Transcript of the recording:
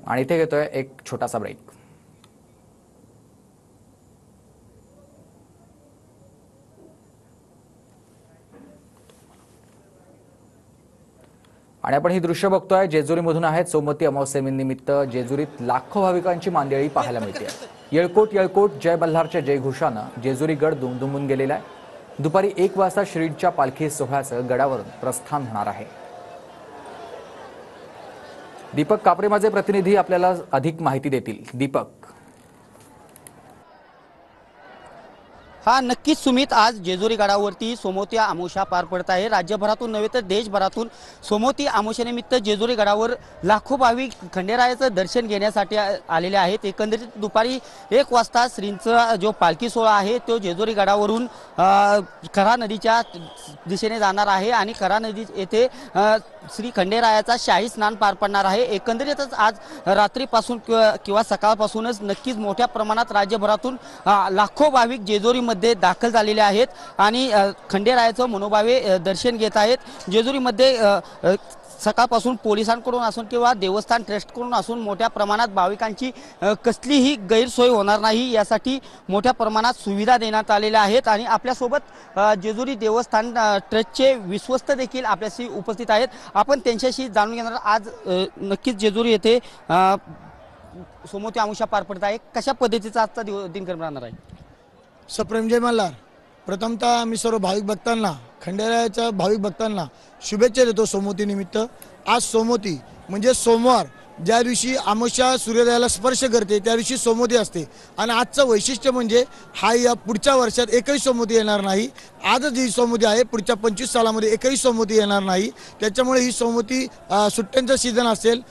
आणि इथे घेतोय एक छोटासा ब्रेक। आणि आपण ही दृश्य बघतोय जेजुरीमधून आहेत। सोमवती अमावस्येनिमित्त जेजुरीत लाखो भाविकांची मांदियाळी पाहायला मिळते। येळकोट येळकोट जय बल्हारच्या जयघोषानं जेजुरी गड दुमदुमून गेलेला आहे। दुपारी 1 वाजता श्रींच्या पालखी सोहळ्याचं गडावरून प्रस्थान होणार आहे। दीपक कापरे माझे प्रतिनिधी आपल्याला अधिक माहिती देतील। दीपक, हा नक्कीच सुमित, आज जेजुरी गडावरती सोमवती अमावस्या पार पडत आहे। राज्यभरातून नव्हे तर देशभरातून सोमवती अमावस्येनिमित्त जेजुरी गडावर लाखो भाविक खंडेरायाचं दर्शन घेण्यासाठी आलेले आहेत। एकंदरीत दुपारी 1 वाजता श्रींचा जो पालखी सोहळा आहे तो जेजुरी गडावरून खरा नदीच्या दिशेने जाणार आहे आणि खरा नदी येथे श्री खंडेरायाचा शाही स्नान पार पडणार आहे। एकंदरीतच आज रात्रीपासून किंवा सकाळपासूनच नक्कीच मोठ्या प्रमाणात राज्यभरातून लाखो भाविक जेजुरीमध्ये दाखल झालेले आहेत आणि खंडेरायाचं मनोभावे दर्शन घेत आहेत। जेजुरीमध्ये सकाळपासून पोलिसांकडून असून किंवा देवस्थान ट्रस्टकडून असून मोठ्या प्रमाणात भाविकांची कसलीही गैरसोय होणार नाही यासाठी मोठ्या प्रमाणात सुविधा देण्यात आलेल्या आहेत। आणि आपल्यासोबत जेजुरी देवस्थान ट्रस्टचे विश्वस्त देखील आपल्याशी उपस्थित आहेत। आपण त्यांच्याशी जाणून घेणार। आज नक्कीच जेजुरी येथे सोमवती अमावस्या पार पडत आहे, कशा पद्धतीचा आजचा दिनक्रम राहणार आहे? सप्रेम जय मल्हार। प्रथमतः मी सर्व भाविक भक्तांना, खंडेरायाच्या भाविक भक्तांना शुभेच्छा देतो सोमवती निमित्त। आज सोमवती म्हणजे सोमवार, ज्या दिवशी अमावस्या सूर्योदयाला स्पर्श करते त्या दिवशी सोमवती असते। आणि आजचं वैशिष्ट्य म्हणजे हा या पुढच्या वर्षात एकही सोमवती येणार नाही। आजच जी सोमवती आहे पुढच्या 25 सालामध्ये एकही सोमवती येणार नाही। त्याच्यामुळे ही सोमवती सुट्ट्यांचा सीझन असेल,